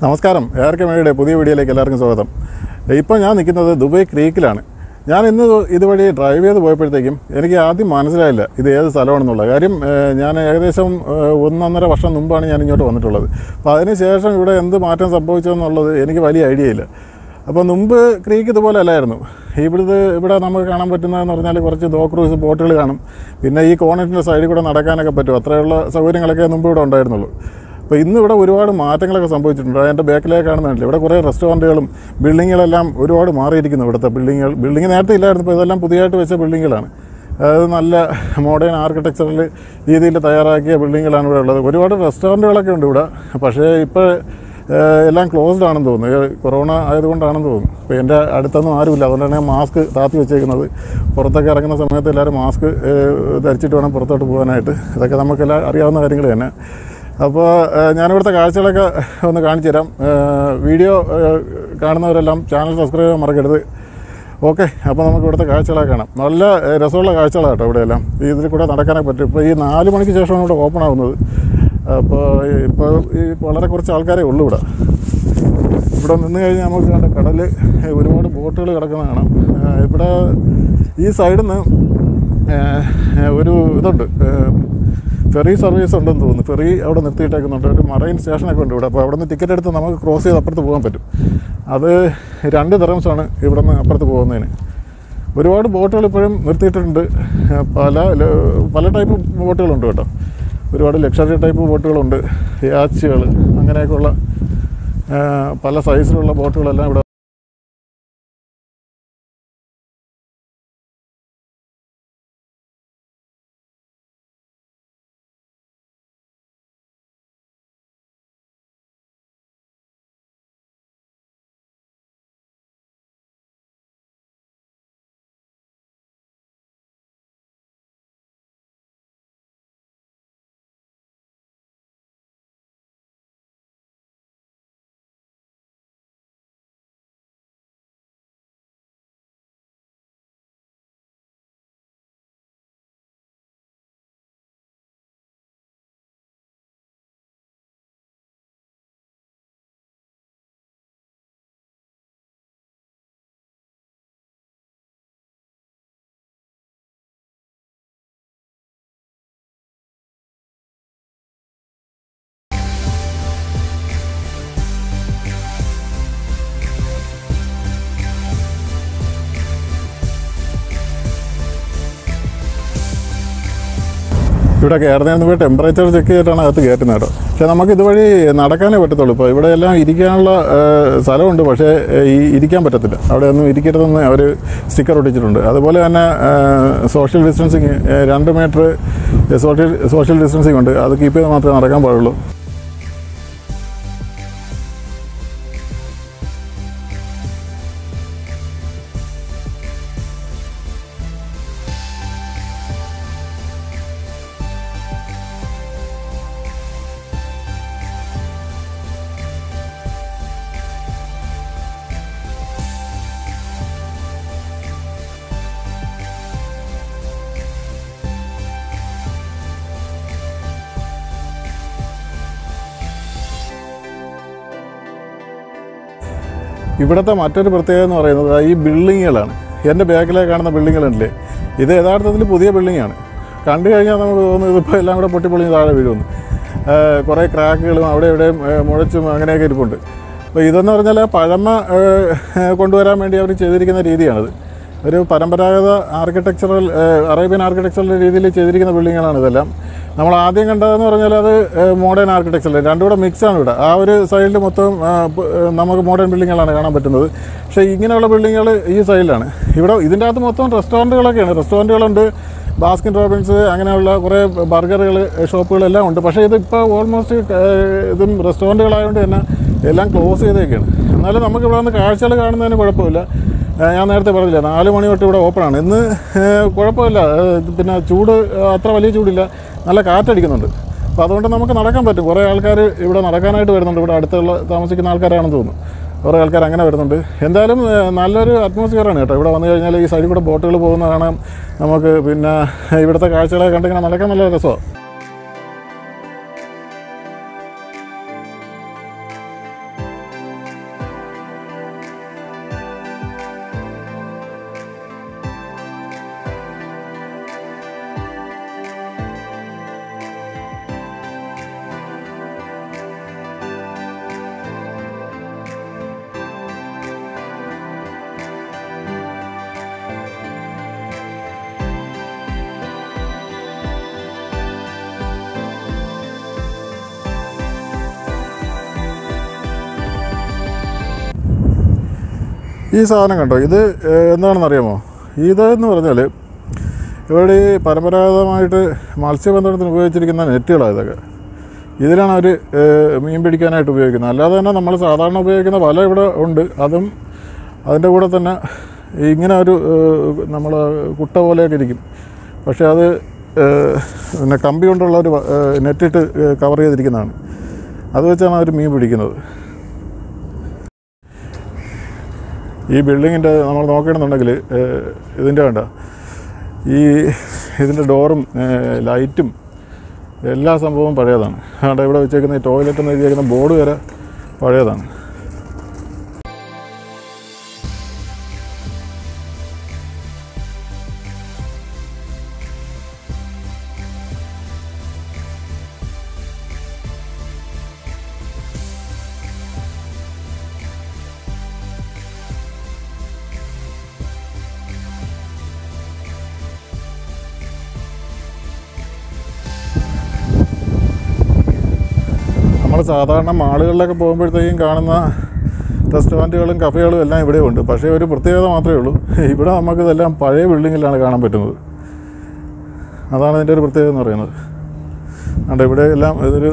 നമസ്കാരം, ഏർക്കമേയുടെ പുതിയ വീഡിയോയിലേക്ക് എല്ലാവർക്കും സ്വാഗതം. ഇപ്പോൾ ഞാൻ നിൽക്കുന്നത് ദുബായ് ക്രീക്കിലാണ്. ഞാൻ ഇന്ന് ഇതുവഴി ഡ്രൈവ് ചെയ്ത് പോയപ്പോഴത്തേക്കും എനിക്ക് ആദ്യം മനസ്സിലായില്ല ഇത് ഏത് സ്ഥലമാണെന്നുള്ള കാര്യം. ഞാൻ ഏകദേശം 1.5 വർഷം മുമ്പാണ് ഞാൻ ഇങ്ങോട്ട് വന്നിട്ടുള്ളത്. അപ്പോൾ അതിനുശേഷം ഇവിടെ എന്ത് മാറ്റം സംഭവിച്ചതെന്നുള്ളത് എനിക്ക് വലിയ ഐഡിയ ഇല്ല. അപ്പോൾ മുമ്പ് ക്രീക്ക് ഇതുപോലെ അല്ലായിരുന്നു. ഇവിടെ നമുക്ക് കാണാൻ പറ്റുന്നതെന്ന് പറഞ്ഞാൽ കുറച്ച് ക്രൂസ് ബോട്ടുകൾ കാണും, പിന്നെ ഈ കോണറ്റിൻ്റെ സൈഡിൽ കൂടെ നടക്കാനൊക്കെ പറ്റും. അത്രയുള്ള സൗകര്യങ്ങളൊക്കെ മുമ്പ് ഇവിടെ ഉണ്ടായിരുന്നുള്ളൂ. അപ്പോൾ ഇന്ന് ഇവിടെ ഒരുപാട് മാറ്റങ്ങളൊക്കെ സംഭവിച്ചിട്ടുണ്ട്. അതിൻ്റെ ബാക്കിലേക്ക് കാണുന്നില്ല, ഇവിടെ കുറേ റെസ്റ്റോറൻറ്റുകളും ബിൽഡിങ്ങുകളെല്ലാം ഒരുപാട് മാറിയിരിക്കുന്നു. ഇവിടുത്തെ ബിൽഡിങ് നേരത്തെ ഇല്ലായിരുന്നു, ഇപ്പോൾ ഇതെല്ലാം പുതിയതായിട്ട് വെച്ച ബിൽഡിങ്ങുകളാണ്. അത് നല്ല മോഡേൺ ആർക്കിടെക്ചറൽ രീതിയിൽ തയ്യാറാക്കിയ ബിൽഡിങ്ങുകളാണ് ഇവിടെ ഉള്ളത്. ഒരുപാട് റെസ്റ്റോറൻറ്റുകളൊക്കെ ഉണ്ട് ഇവിടെ, പക്ഷേ ഇപ്പോൾ എല്ലാം ക്ലോസ്ഡ് ആണെന്ന് തോന്നുന്നു. കൊറോണ ആയതുകൊണ്ടാണെന്ന് തോന്നുന്നു. അപ്പോൾ എൻ്റെ അടുത്തൊന്നും ആരുമില്ല, അതുകൊണ്ടാണ് ഞാൻ മാസ്ക് താത്തി വെച്ചേക്കുന്നത്. പുറത്തൊക്കെ ഇറങ്ങുന്ന സമയത്ത് എല്ലാവരും മാസ്ക് ധരിച്ചിട്ട് വേണം പുറത്തോട്ട് പോകാനായിട്ട്. ഇതൊക്കെ നമുക്കെല്ലാം അറിയാവുന്ന കാര്യങ്ങൾ തന്നെ. അപ്പോൾ ഞാനിവിടുത്തെ കാഴ്ചകളൊക്കെ ഒന്ന് കാണിച്ചു തരാം. വീഡിയോ കാണുന്നവരെല്ലാം ചാനൽ സബ്സ്ക്രൈബ് ചെയ്യാൻ മറക്കരുത്. ഓക്കെ, അപ്പോൾ നമുക്ക് ഇവിടുത്തെ കാഴ്ചകളൊക്കെ കാണാം. നല്ല രസമുള്ള കാഴ്ചകളാണ് കേട്ടോ ഇവിടെയെല്ലാം. ഇതിൽ കൂടെ നടക്കാനൊക്കെ പറ്റും. ഇപ്പോൾ ഈ 4 മണിക്ക് ശേഷമാണ് ഇവിടെ ഓപ്പൺ ആവുന്നത്. അപ്പോൾ ഈ വളരെ കുറച്ച് ആൾക്കാരേ ഉള്ളൂ ഇവിടെ. ഇവിടെ നിന്ന് കഴിഞ്ഞാൽ നമുക്ക് കണ്ട കടൽ ഒരുപാട് ബോട്ടുകൾ കിടക്കുന്ന കാണാം. ഇവിടെ ഈ സൈഡിൽ നിന്ന് ഒരു ഇതുണ്ട്, ഫെറി സർവീസ് ഉണ്ടെന്ന് തോന്നുന്നു. ഫെറി അവിടെ നിർത്തിയിട്ടേക്കുന്നുണ്ട്. ഒരു മറൈൻ സ്റ്റേഷനൊക്കെ ഉണ്ട് ഇവിടെ. അപ്പോൾ അവിടെ നിന്ന് ടിക്കറ്റ് എടുത്ത് നമുക്ക് ക്രോസ് ചെയ്ത് അപ്പുറത്ത് പോകാൻ പറ്റും. അത് 2 ദിർഹംസാണ് ഇവിടെ നിന്ന് അപ്പുറത്ത് പോകുന്നതിന്. ഒരുപാട് ബോട്ടുകൾ ഇപ്പോഴും നിർത്തിയിട്ടുണ്ട്. പല ടൈപ്പ് ബോട്ടുകളുണ്ട് കേട്ടോ. ഒരുപാട് ലക്ഷറി ടൈപ്പ് ബോട്ടുകളുണ്ട്, യാച്ചുകൾ, അങ്ങനെയൊക്കെയുള്ള പല സൈസിലുള്ള ബോട്ടുകളെല്ലാം ഇവിടെ. ഇവിടെ കയറുന്നതിന് പോയി ടെമ്പറേച്ചർ ചെക്ക് ചെയ്തിട്ടാണ് അകത്ത് കയറ്റുന്നത് കേട്ടോ. പക്ഷേ നമുക്ക് ഇതുവഴി നടക്കാനേ പറ്റത്തുള്ളൂ. ഇപ്പോൾ ഇവിടെ എല്ലാം ഇരിക്കാനുള്ള സ്ഥലമുണ്ട്, പക്ഷേ ഇരിക്കാൻ പറ്റത്തില്ല. അവിടെ ഒന്നും ഇരിക്കരുതെന്ന് അവർ സ്റ്റിക്കർ ഒട്ടിച്ചിട്ടുണ്ട്. അതുപോലെ തന്നെ social distancing 2 metre social distancing ഉണ്ട്. അത് കീപ്പ് ചെയ്ത് മാത്രമേ നടക്കാൻ പാടുള്ളൂ. ഇവിടുത്തെ മറ്റൊരു പ്രത്യേകത എന്ന് പറയുന്നത് ഈ ബിൽഡിങ്ങുകളാണ്. എൻ്റെ ബാക്കിലേക്ക് കാണുന്ന ബിൽഡിങ്ങുകളുണ്ടല്ലേ, ഇത് യഥാർത്ഥത്തിൽ പുതിയ ബിൽഡിങ്ങാണ്. കണ്ടു കഴിഞ്ഞാൽ നമുക്ക് തോന്നുന്നത് ഇതിപ്പോൾ എല്ലാം കൂടെ പൊട്ടിപ്പൊളിഞ്ഞ് താഴെ വീഴുമെന്ന്. കുറേ ക്രാക്കുകളും അവിടെ ഇവിടെ മുഴച്ചും അങ്ങനെയൊക്കെ ഇരിപ്പുണ്ട്. അപ്പോൾ ഇതെന്ന് പറഞ്ഞാൽ പഴമ കൊണ്ടുവരാൻ വേണ്ടി അവർ ചെയ്തിരിക്കുന്ന രീതിയാണിത്. ഒരു പരമ്പരാഗത അറേബ്യൻ ആർക്കിടെക്ചറൽ രീതിയിൽ ചെയ്തിരിക്കുന്ന ബിൽഡിങ്ങുകളാണ് ഇതെല്ലാം. നമ്മൾ ആദ്യം കണ്ടതെന്ന് പറഞ്ഞാൽ അത് മോഡേൺ ആർക്കിടെക്ചറൽ, രണ്ടും കൂടെ മിക്സാണ് ഇവിടെ. ആ ഒരു സൈഡിൽ മൊത്തം നമുക്ക് മോഡേൺ ബിൽഡിങ്ങുകളാണ് കാണാൻ പറ്റുന്നത്. പക്ഷേ ഇങ്ങനെയുള്ള ബിൽഡിങ്ങുകൾ ഈ സൈഡിലാണ്. ഇവിടെ ഇതിൻ്റെ അകത്ത് മൊത്തം റെസ്റ്റോറൻറ്റുകളൊക്കെയാണ്. റെസ്റ്റോറൻറ്റുകളുണ്ട്, ബാസ്കിൻ റോബിൻസ്, അങ്ങനെയുള്ള കുറേ ബർഗറുകൾ, ഷോപ്പുകളെല്ലാം ഉണ്ട്. പക്ഷേ ഇതിപ്പോൾ ഓൾമോസ്റ്റ് ഇതും റെസ്റ്റോറൻറ്റുകളായതുകൊണ്ട് തന്നെ എല്ലാം ക്ലോസ് ചെയ്തേക്കാണ്. എന്നാലും നമുക്ക് ഇവിടെ നിന്ന് കാഴ്ചകൾ കാണുന്നതിന് കുഴപ്പമില്ല. ഞാൻ നേരത്തെ പറഞ്ഞില്ല, 4 മണി തൊട്ട് ഇവിടെ ഓപ്പണാണ്. ഇന്ന് കുഴപ്പമില്ല, പിന്നെ ചൂട് അത്ര വലിയ ചൂടില്ല, നല്ല കാറ്റടിക്കുന്നുണ്ട്. അപ്പോൾ അതുകൊണ്ട് നമുക്ക് നടക്കാൻ പറ്റും. കുറേ ആൾക്കാർ ഇവിടെ നടക്കാനായിട്ട് വരുന്നുണ്ട്. ഇവിടെ അടുത്തുള്ള താമസിക്കുന്ന ആൾക്കാരാണെന്ന് തോന്നുന്നു. കുറേ ആൾക്കാർ അങ്ങനെ വരുന്നുണ്ട്. എന്തായാലും നല്ലൊരു അറ്റ്മോസ്ഫിയറാണ് കേട്ടോ. ഇവിടെ വന്നു കഴിഞ്ഞാൽ ഈ സൈഡിൽ കൂടെ ബോട്ടുകൾ പോകുന്ന കാണാം നമുക്ക്. പിന്നെ ഇവിടുത്തെ കാഴ്ചകളെ കണ്ടിങ്ങനെ നടക്കാൻ നല്ല രസമാണ്. ഈ സാധനം കണ്ടോ, ഇത് എന്താണെന്നറിയാമോ? ഇതെന്ന് പറഞ്ഞാൽ ഇവിടെ ഈ പരമ്പരാഗതമായിട്ട് മത്സ്യബന്ധനത്തിന് ഉപയോഗിച്ചിരിക്കുന്ന നെറ്റുകളാണ് ഇതൊക്കെ. ഇതിലാണ് അവർ മീൻ പിടിക്കാനായിട്ട് ഉപയോഗിക്കുന്നത്. അല്ലാതെ തന്നെ നമ്മൾ സാധാരണ ഉപയോഗിക്കുന്ന വല ഇവിടെ ഉണ്ട്. അതും അതിൻ്റെ കൂടെ തന്നെ ഇങ്ങനെ ഒരു നമ്മൾ കുട്ട പോലെയൊക്കെ ഇരിക്കും. പക്ഷേ അത് പിന്നെ കമ്പി കൊണ്ടുള്ള ഒരു നെറ്റിട്ട് കവർ ചെയ്തിരിക്കുന്നതാണ്. അത് വെച്ചാണ് അവർ മീൻ പിടിക്കുന്നത്. ഈ ബിൽഡിങ്ങിൻ്റെ നമ്മൾ നോക്കണമെന്നുണ്ടെങ്കിൽ ഇതിൻ്റെ വേണ്ട ഇതിൻ്റെ ഡോറും ലൈറ്റും എല്ലാ സംഭവവും പഴയതാണ്. അതുകൊണ്ട് ഇവിടെ വെച്ചേക്കുന്ന ഈ ടോയ്ലറ്റ് എന്ന് എഴുതിയേക്കുന്ന ബോർഡ് വരെ പഴയതാണ്. നമ്മൾ സാധാരണ മാളുകളിലൊക്കെ പോകുമ്പോഴത്തേക്കും കാണുന്ന റെസ്റ്റോറൻറ്റുകളും കഫേകളും എല്ലാം ഇവിടെ ഉണ്ട്. പക്ഷേ ഒരു പ്രത്യേകത മാത്രമേ ഉള്ളൂ, ഇവിടെ നമുക്കിതെല്ലാം പഴയ ബിൽഡിങ്ങിലാണ് കാണാൻ പറ്റുന്നത്. അതാണ് ഇതിൻ്റെ ഒരു പ്രത്യേകത എന്ന് പറയുന്നത്. അതുകൊണ്ട് ഇവിടെ എല്ലാം ഇതൊരു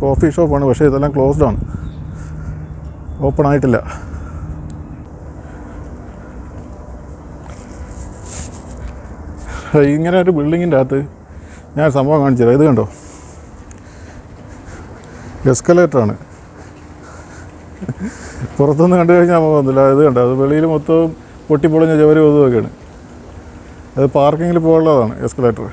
കോഫി ഷോപ്പാണ്, പക്ഷേ ഇതെല്ലാം ക്ലോസ്ഡ് ആണ്, ഓപ്പൺ ആയിട്ടില്ല. ഇങ്ങനെ ഒരു ബിൽഡിങ്ങിൻ്റെ അകത്ത് ഞാൻ സംഭവം കാണിച്ചു തരാം. ഇത് കണ്ടോ, എസ്കലേറ്ററാണ്. പുറത്തുനിന്ന് കണ്ടു കഴിഞ്ഞാൽ നമുക്ക് തോന്നില്ല. ഇത് കണ്ടോ, അത് വെളിയിൽ മൊത്തവും പൊട്ടിപ്പൊളിഞ്ഞ ചുവരും ഇതുമൊക്കെയാണ്. അത് പാർക്കിങ്ങിൽ പോകാനുള്ളതാണ് എസ്കലേറ്റർ.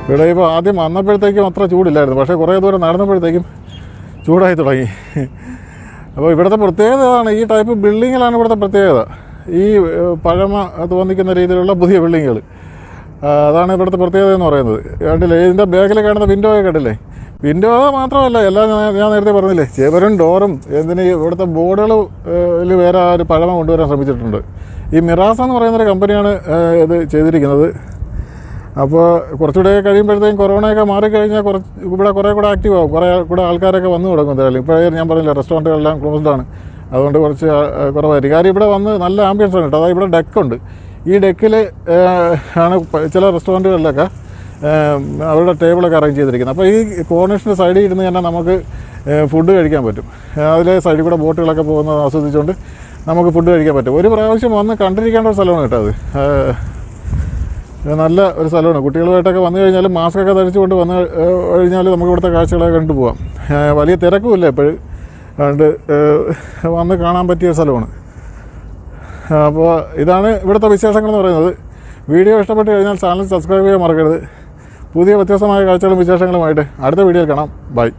ഇവിടെ ഇപ്പോൾ ആദ്യം വന്നപ്പോഴത്തേക്കും അത്ര ചൂടില്ലായിരുന്നു, പക്ഷേ കുറേ ദൂരം നടന്നപ്പോഴത്തേക്കും ചൂടായി തുടങ്ങി. അപ്പോൾ ഇവിടുത്തെ പ്രത്യേകത അതാണ്, ഈ ടൈപ്പ് ബിൽഡിങ്ങിലാണ് ഇവിടുത്തെ പ്രത്യേകത. ഈ പഴമ തോന്നിക്കുന്ന രീതിയിലുള്ള പുതിയ ബിൽഡിങ്ങുകൾ, അതാണ് ഇവിടുത്തെ പ്രത്യേകത എന്ന് പറയുന്നത്. കണ്ടില്ലേ, ഇതിൻ്റെ ബാക്കിൽ കാണുന്ന വിൻഡോ ഒക്കെ കണ്ടില്ലേ? വിൻഡോ മാത്രമല്ല, എല്ലാം ഞാൻ നേരത്തെ പറഞ്ഞില്ലേ, ചെവരും ഡോറും എന്തിന് ഇവിടുത്തെ ബോർഡുകളിൽ വേറെ ഒരു പഴമ കൊണ്ടുവരാൻ ശ്രമിച്ചിട്ടുണ്ട്. ഈ മിറാസ് എന്ന് പറയുന്നൊരു കമ്പനിയാണ് ഇത് ചെയ്തിരിക്കുന്നത്. അപ്പോൾ കുറച്ചുകൂടെ കഴിയുമ്പോഴത്തേക്കും കൊറോണയൊക്കെ മാറിക്കഴിഞ്ഞാൽ ഇവിടെ കുറേ കൂടെ ആക്റ്റീവ് ആകും, കുറേ കൂടെ ആൾക്കാരൊക്കെ വന്നു തുടങ്ങും. എന്തായാലും ഇപ്പോഴേ ഞാൻ പറഞ്ഞില്ല, റെസ്റ്റോറൻറ്റുകളെല്ലാം ക്ലോസ്ഡ് ആണ്, അതുകൊണ്ട് കുറച്ച് കുറവായിരിക്കും. കാര്യം ഇവിടെ വന്ന് നല്ല ആംബിയൻസ് ആണ് കേട്ടോ. അതായത് ഇവിടെ ഡെക്കുണ്ട്. ഈ ഡെക്കിൽ ആണ് ചില റെസ്റ്റോറൻറ്റുകളിലൊക്കെ അവരുടെ ടേബിളൊക്കെ അറേഞ്ച് ചെയ്തിരിക്കുന്നത്. അപ്പോൾ ഈ കോർണേഴ്സിൻ്റെ സൈഡിൽ ഇരുന്ന് തന്നെ നമുക്ക് ഫുഡ് കഴിക്കാൻ പറ്റും. അതിലെ സൈഡിൽ കൂടെ ബോട്ടുകളൊക്കെ പോകുന്നത് ആസ്വദിച്ചുകൊണ്ട് നമുക്ക് ഫുഡ് കഴിക്കാൻ പറ്റും. ഒരു പ്രാവശ്യം വന്ന് കണ്ടിരിക്കേണ്ട ഒരു സ്ഥലമാണ് കേട്ടോ അത്. നല്ല ഒരു സ്ഥലമാണ്. കുട്ടികളുമായിട്ടൊക്കെ വന്നു കഴിഞ്ഞാൽ മാസ്കൊക്കെ ധരിച്ചുകൊണ്ട് വന്നു കഴിഞ്ഞാൽ നമുക്ക് ഇവിടുത്തെ കാഴ്ചകളൊക്കെ കണ്ടു പോകാം. വലിയ തിരക്കുമില്ല എപ്പോഴും, അതുകൊണ്ട് വന്ന് കാണാൻ പറ്റിയ സ്ഥലമാണ്. അപ്പോൾ ഇതാണ് ഇവിടുത്തെ വിശേഷങ്ങൾ എന്ന് പറയുന്നത്. വീഡിയോ ഇഷ്ടപ്പെട്ട് കഴിഞ്ഞാൽ ചാനൽ സബ്സ്ക്രൈബ് ചെയ്യാൻ മറക്കരുത്. പുതിയ വ്യത്യസ്തമായ കാഴ്ചകളും വിശേഷങ്ങളുമായിട്ട് അടുത്ത വീഡിയോയിൽ കാണാം. ബൈ.